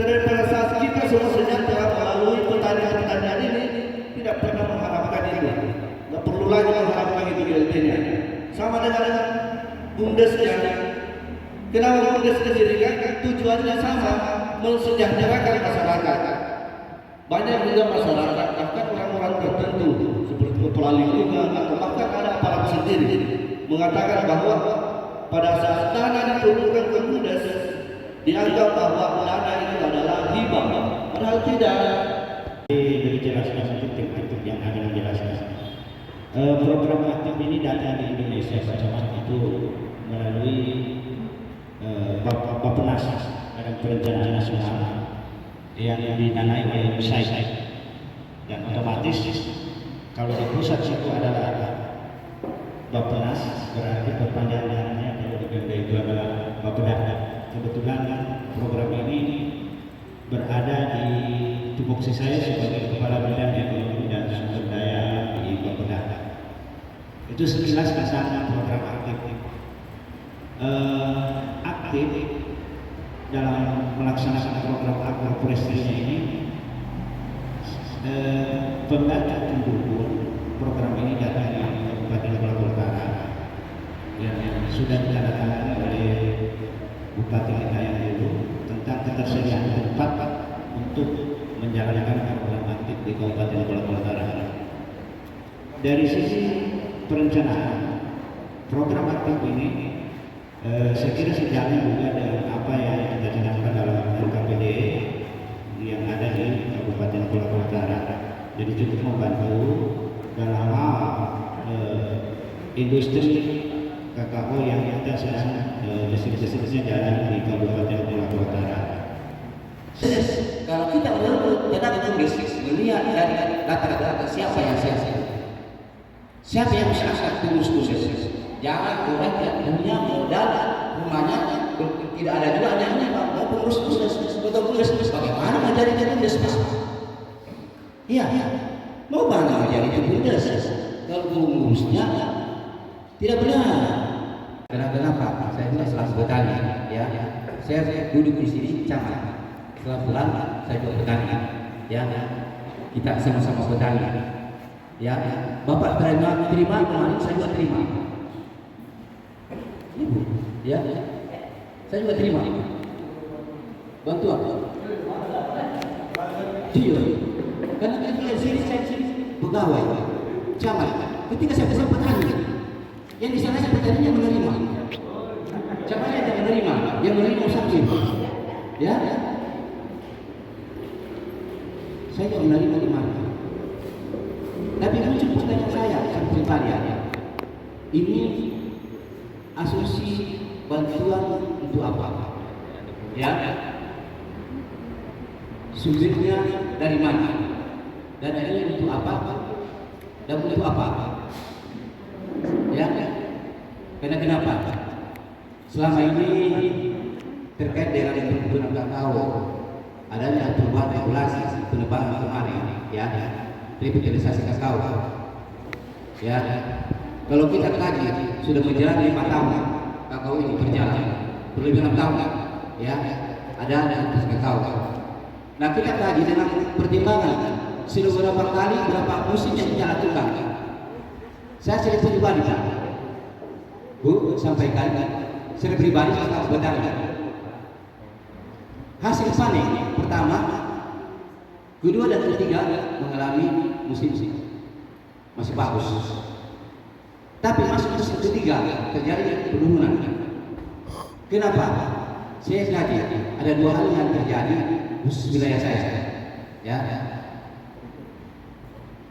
Karena pada saat kita semua sejahtera melalui pertanyaan-pertanyaan ini tidak pernah mengharapkan itu, nggak perlu lagi mengharapkan itu di LT-nya. Sama dengan BUMDES-nya. Kenapa BUMDES didirikan? Tujuannya sama, mensejahterakan masyarakat. Banyak juga masyarakat, bahkan orang-orang tertentu seperti kepala lingkungan atau bahkan ada aparat sendiri mengatakan bahwa pada saat dana diturunkan ke BUMDES dianggap bahwa dana itu adalah hibah, padahal tidak. Dijelaskan titik-titik yang ada dijelaskan. Program aktif ini datang di Indonesia Pak Camat itu melalui Bappenas Badan Perencanaan Nasional yang dinamai oleh USAID, dan otomatis kalau di pusat itu adalah Bappenas, berarti perpanjangannya kalau di Benda itu adalah Bappenas. Kebetulan program ini berada di tupoksi saya sebagai Kepala Bidang Ekonomi dan Sumber Daya di Bappenas. Itu sekilas tentang program aktif. Aktif dalam melaksanakan program agroforestry ini, pembantu pendukung program ini datang dari Kabupaten Maluku Utara yang sudah ditandatangani oleh Bupati kita yang dulu tentang ketersediaan tempat untuk menjalankan program aktif di Kabupaten Maluku Utara. Dari sisi perencanaan program aktif ini, saya kira sejalan juga dengan apa yang kita canangkan dalam LKPD yang ada di Kabupaten Maluku Utara. Jadi cukup membantu dalam hal industri kakao yang kita sedang destinasinya jalan di Kabupaten Maluku Utara. Kalau kita tidak tulis melihat dari data-data siapa yang siapa yang bisa tulus. Jangan orang yang punya modal rumahnya tidak ada juga hanya mau pengurus betul bagaimana menjadi BUMDES? Iya, mau bangga jadi BUMDES kalau pengurusnya tidak benar. Kenapa? Saya tidak selalu petani, ya. Saya duduk di sini camat. Setelah bulan saya juga petani, ya. Kita sama-sama petani, ya. Bapak terima kemarin saya juga terima. Ibu, ya. Saya juga terima. Bantuan. Iya. Karena di sini saya pegawai, camat. Ketika saya bersama petani, yang di sana petaninya menerima, camatnya tidak menerima, yang menerima sakit, ya. Saya tidak menerima di mana. Tapi muncul pertanyaan saya pribadi, ini asumsi bantuan untuk apa? Ya, sumbernya dari mana? Dan ini untuk apa? Dan untuk apa? Ya, karena kenapa? Selama ini terkait dengan perkebunan kakao adanya perubahan regulasi penebangan kemarin, ya, revitalisasi kakao, ya. Kalau kita kaji sudah berjalan 5 tahun kakao ini berjalan, lebih 6 tahun, ya, ada kakao. Nah kita kaji dengan pertimbangan sudah berapa kali berapa musim yang kita lakukan. Saya sering pribadi, Pak. Bu, sampaikan secara pribadi saya bertanya. Hasil panen pertama, kedua dan ketiga mengalami musim masih bagus. Tapi masuk musim ketiga terjadi penurunan. Kenapa? Saya kaji ada 2 hal yang terjadi khusus wilayah saya. Ya.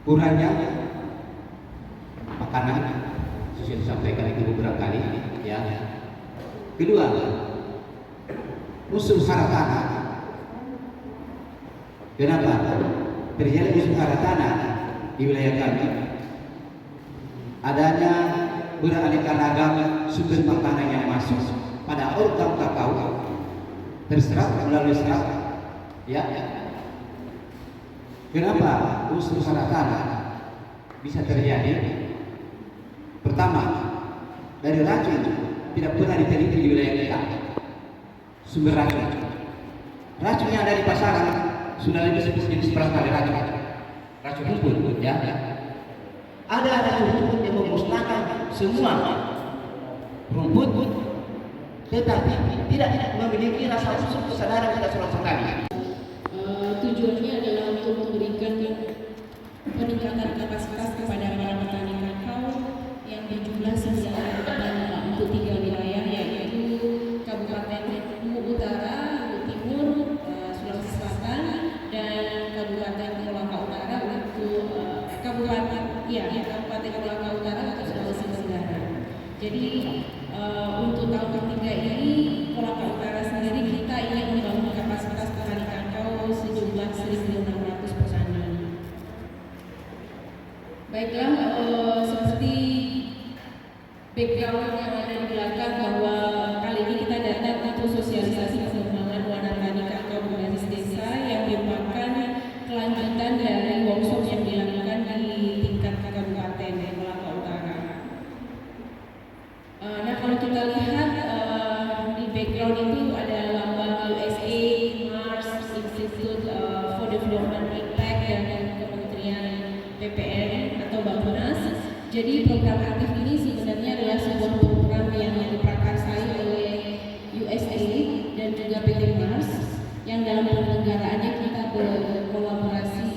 Kurangnya makanan, sudah disampaikan itu beberapa kali, ya. Kedua, musuh hara tanah. Kenapa? Terjadi musuh hara tanah di wilayah kami. Adanya beraneka ragam sumber makanan yang masuk pada organ kakao terserap melalui serap, ya. Kenapa unsur hara tanah bisa terjadi? Pertama, dari racun tidak pernah diteliti di wilayah kita. Sumber racun racun yang ada di pasaran sudah disebut jenis berapa racun? Racun rumput, ya. Ada racun rumput yang memusnahkan semua rumput, tetapi tidak memiliki rasa unsur kesadaran pada sama sekali. Tujuannya adalah untuk memberikan peningkatan kapasitas kepada para petani kakao yang berjumlah 9 untuk 3 wilayah, yaitu Kabupaten Luwu Utara, Luwu Timur, Sulawesi Selatan, dan Kabupaten Kolaka Utara untuk Kabupaten Kolaka Utara untuk Sulawesi Tenggara. Jadi untuk tahun ketiga ini Kolaka Utara sendiri kita ingin membangun kapasitas petani kakao sejumlah 1.600 petani. Baiklah, seperti background yang ada di belakang bahwa kali ini kita datang untuk sosialisasi pengembangan warna tani kakao berbasis desa yang merupakan kelanjutan dari workshop yang dilakukan di tingkat kabupaten Kolaka Utara. Nah, kalau kita lihat di background itu ada lambang USA, Mars, Institute for Development Impact, dan Kementerian PPN atau Bappenas. Jadi program aktif ini sebenarnya adalah sebuah program yang diprakarsai oleh USAID dan juga PT Mars, yang dalam penyelenggaraannya kita berkolaborasi.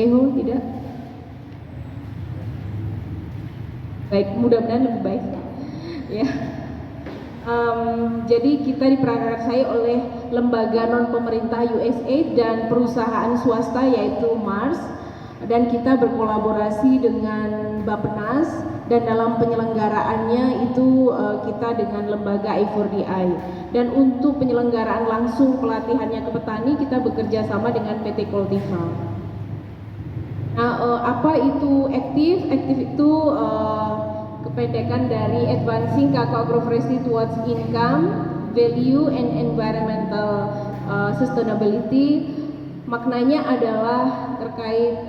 Eho tidak? Baik, mudah-mudahan lebih baik. Ya. Jadi kita diprakarsai oleh lembaga non pemerintah USAID dan perusahaan swasta yaitu Mars, dan kita berkolaborasi dengan Bappenas, dan dalam penyelenggaraannya itu kita dengan lembaga I4DI, dan untuk penyelenggaraan langsung pelatihannya ke petani kita bekerja sama dengan PT Koltiva. Nah, apa itu aktif? Aktif itu kependekan dari Advancing Kakao Agroforestry Towards Income, Value, and Environmental Sustainability. Maknanya adalah terkait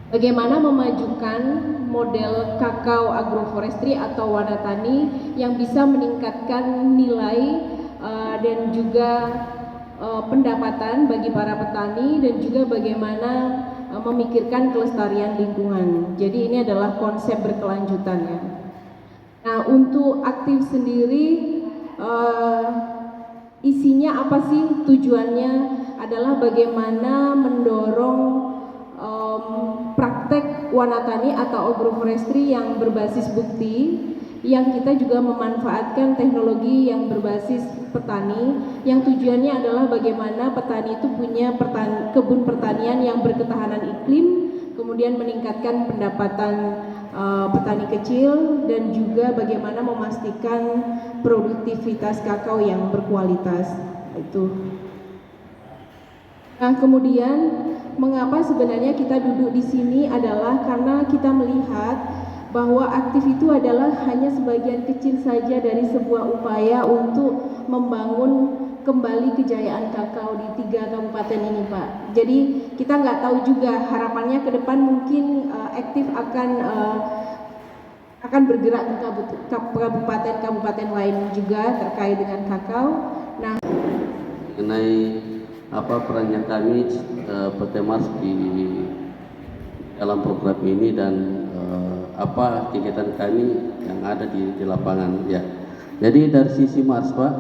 bagaimana memajukan model kakao agroforestry atau warna tani yang bisa meningkatkan nilai dan juga pendapatan bagi para petani, dan juga bagaimana memikirkan kelestarian lingkungan. Jadi ini adalah konsep berkelanjutan, ya. Nah, untuk aktif sendiri isinya apa sih? Tujuannya adalah bagaimana mendorong praktek warna tani atau agroforestry yang berbasis bukti, yang kita juga memanfaatkan teknologi yang berbasis petani, yang tujuannya adalah bagaimana petani itu punya kebun pertanian yang berketahanan iklim, kemudian meningkatkan pendapatan petani kecil, dan juga bagaimana memastikan produktivitas kakao yang berkualitas. Itu. Nah, kemudian mengapa sebenarnya kita duduk di sini adalah karena kita melihat bahwa aktif itu adalah hanya sebagian kecil saja dari sebuah upaya untuk membangun kembali kejayaan kakao di 3 kabupaten ini, Pak. Jadi kita nggak tahu juga harapannya ke depan mungkin aktif akan bergerak ke kabupaten-kabupaten lain juga terkait dengan kakao. Nah, mengenai apa perannya kami PT Mars di dalam program ini, dan apa kegiatan kami yang ada di lapangan, ya. Jadi dari sisi Mars, Pak,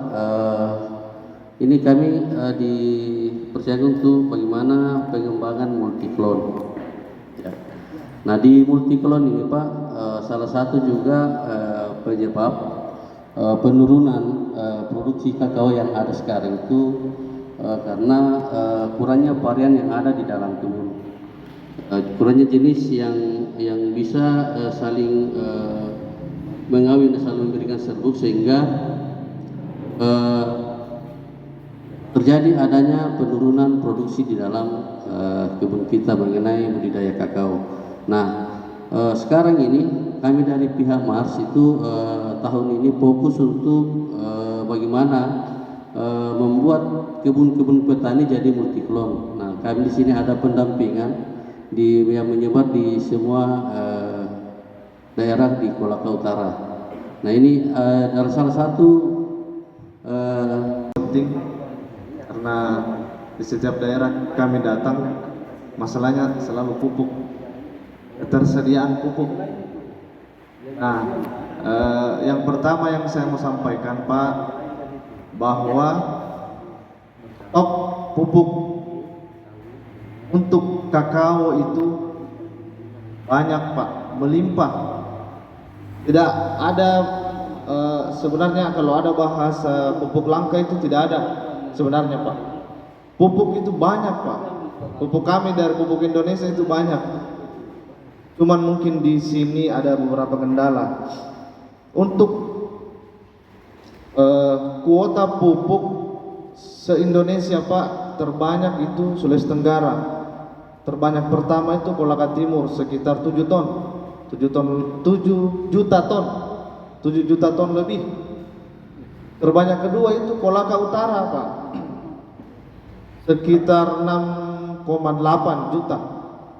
ini kami dipersiapkan untuk bagaimana pengembangan multiklon, ya. Nah, di multiklon ini, Pak, salah satu juga penyebab penurunan produksi kakao yang ada sekarang itu karena kurangnya varian yang ada di dalam kebun. Kurangnya jenis yang bisa saling mengawin dan saling memberikan serbuk, sehingga terjadi adanya penurunan produksi di dalam kebun kita mengenai budidaya kakao. Nah, sekarang ini kami dari pihak Mars itu tahun ini fokus untuk bagaimana membuat kebun-kebun petani jadi multiklon. Nah, kami di sini ada pendampingan yang menyebar di semua daerah di Kolaka Utara. Nah ini adalah salah satu penting karena di setiap daerah kami datang masalahnya selalu pupuk, ketersediaan pupuk. Nah, yang pertama yang saya mau sampaikan Pak, bahwa stok pupuk untuk kakao itu banyak Pak, melimpah. Tidak ada sebenarnya kalau ada bahasa pupuk langka itu tidak ada sebenarnya Pak. Pupuk itu banyak Pak. Pupuk kami dari pupuk Indonesia itu banyak. Cuman mungkin di sini ada beberapa kendala. Untuk kuota pupuk se-Indonesia Pak, terbanyak itu Sulawesi Tenggara. Terbanyak pertama itu Kolaka Timur sekitar 7 juta ton 7 juta ton lebih. Terbanyak kedua itu Kolaka Utara Pak, sekitar 6,8 juta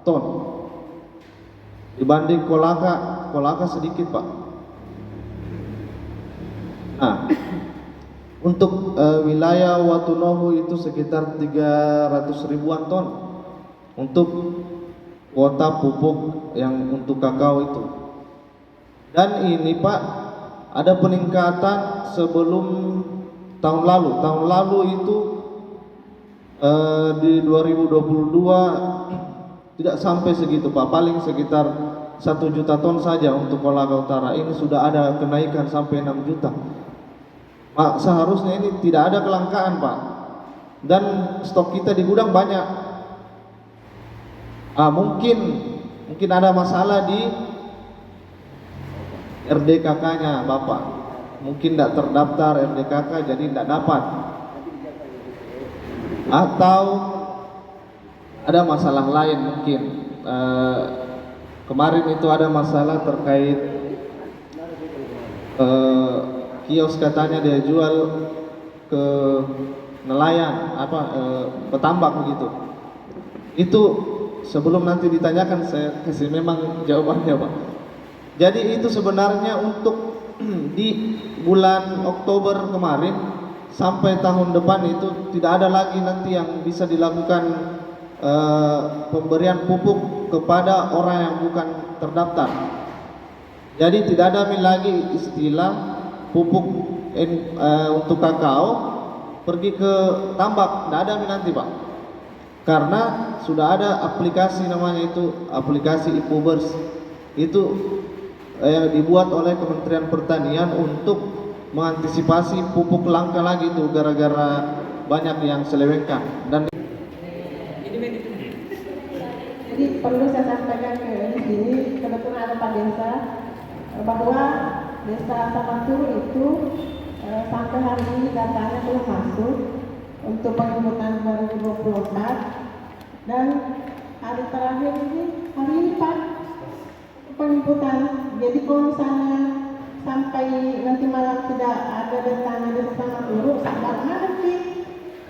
ton. Dibanding Kolaka sedikit Pak. Nah, untuk wilayah Watunohu itu sekitar 300 ribuan ton untuk kuota pupuk yang untuk kakao itu. Dan ini Pak, ada peningkatan sebelum tahun lalu. Tahun lalu itu di 2022 tidak sampai segitu Pak, paling sekitar 1 juta ton saja untuk Kolaka Utara. Ini sudah ada kenaikan sampai 6 juta. Pak, seharusnya ini tidak ada kelangkaan Pak, dan stok kita di gudang banyak. Mungkin ada masalah di RDKK-nya Bapak, mungkin tidak terdaftar RDKK jadi tidak dapat, atau ada masalah lain mungkin. Kemarin itu ada masalah terkait kios, katanya dia jual ke nelayan petambak begitu. Itu sebelum nanti ditanyakan saya kasih memang jawabannya Pak. Jadi itu sebenarnya untuk di bulan Oktober kemarin sampai tahun depan itu tidak ada lagi nanti yang bisa dilakukan pemberian pupuk kepada orang yang bukan terdaftar. Jadi tidak ada lagi istilah pupuk untuk kakao pergi ke tambak, tidak ada nanti Pak, karena sudah ada aplikasi namanya itu aplikasi Ipubers, itu dibuat oleh Kementerian Pertanian untuk mengantisipasi pupuk langka lagi itu gara-gara banyak yang selewengkan. Dan jadi perlu saya sampaikan ke sini, kebetulan ada Pak Desa, bahwa Desa Samaturu itu sampai hari ini datanya belum masuk untuk penginputan 2024, dan hari terakhir ini hari ini Pak penginputan. Jadi kalau misalnya sampai nanti malam tidak ada datanya Desa Samaturu, sabar nanti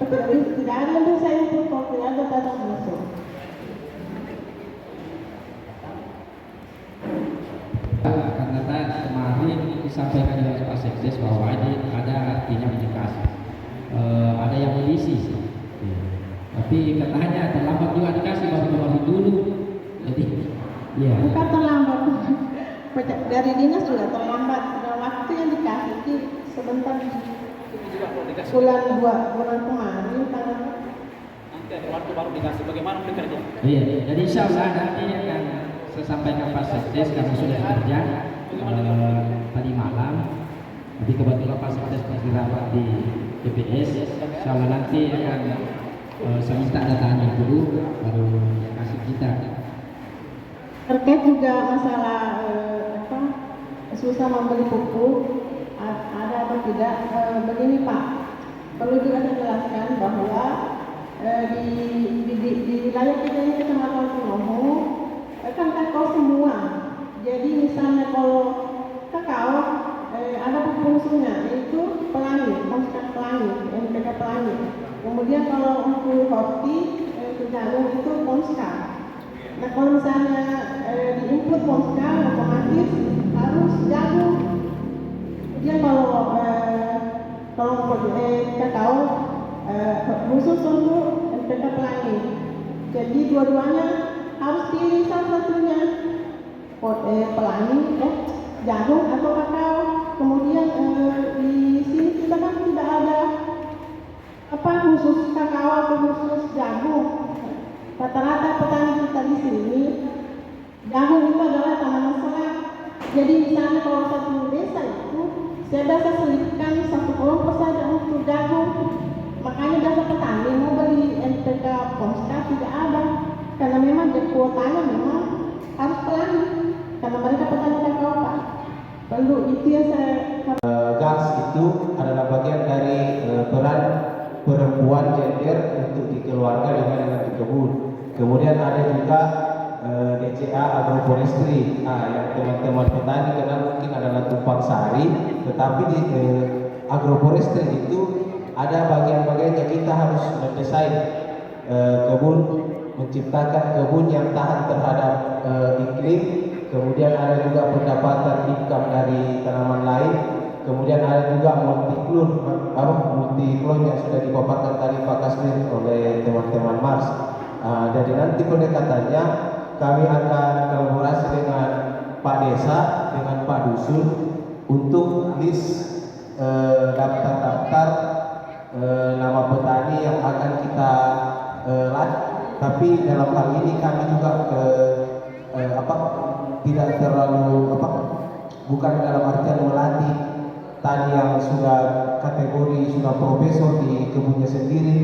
tidak ada desa input kalau tidak ada data masuk. Karena kemarin disampaikan oleh Pak Sekdes bahwa ini ada artinya indikasi, ada yang mengisi sih. Tapi katanya terlambat juga dikasih, baru dulu. Jadi, ya. Bukan terlambat, dari dinas sudah terlambat. Ada waktu yang dikasih sebentar bulan kemarin tanggal. Nanti ada waktu baru dikasih, bagaimana bekerja? Iya, jadi insya Allah nanti akan saya sampaikan Pak Sekdes karena sudah bekerja tadi malam. Jadi kebetulan Pak Sekdes masih rapat di TPS. Insya Allah nanti akan saya minta datanya dulu, baru kasih kita. Terkait juga masalah susah membeli pupuk, ada atau tidak, begini Pak, perlu juga saya jelaskan bahwa di wilayah kita ini Kecamatan Watunohu kan kakao semua. Jadi misalnya kalau kakao ada fungsinya yaitu pelangi, maksudnya pelangi, NPK pelangi. Kemudian kalau untuk roti jagung itu Ponska. Nah kalau misalnya diinput Ponska, otomatis harus jagung Kemudian kalau kakao khusus untuk NPK Pelangi. Jadi dua-duanya harus pilih salah satunya. Pelangi, jagung atau kakao. Kemudian di sini kita kan tidak ada khusus kakao atau khusus jagung. Rata-rata petani kita di sini jagung itu adalah tanaman serat. Jadi misalnya kalau satu desa itu saya biasa selipkan satu kelompok saja untuk jagung. Makanya biasa petani mau beli NPK Pomska tidak ada, karena memang kuotanya memang harus Pelangi, karena mereka petani kakao Pak. Perlu itu yang saya GAS itu adalah bagian dari peran perempuan gender untuk di keluarga dengan di kebun. Kemudian ada juga DCA agroforestry, yang teman-teman petani kenal mungkin adalah tumpang sari, tetapi di agroforestry itu ada bagian-bagian yang kita harus mendesain kebun, menciptakan kebun yang tahan terhadap iklim. Kemudian ada juga pendapatan income dari tanaman lain. Kemudian ada juga multi-klon yang sudah dipaparkan tadi Pak Kasmir oleh teman-teman Mars. Jadi nanti pendekatannya kami akan kolaborasi dengan Pak Desa, dengan Pak Dusun untuk list daftar-daftar nama petani yang akan kita latih. Tapi dalam hal ini kami juga tidak terlalu bukan dalam artian melatih tani yang sudah kategori sudah profesor di kebunnya sendiri.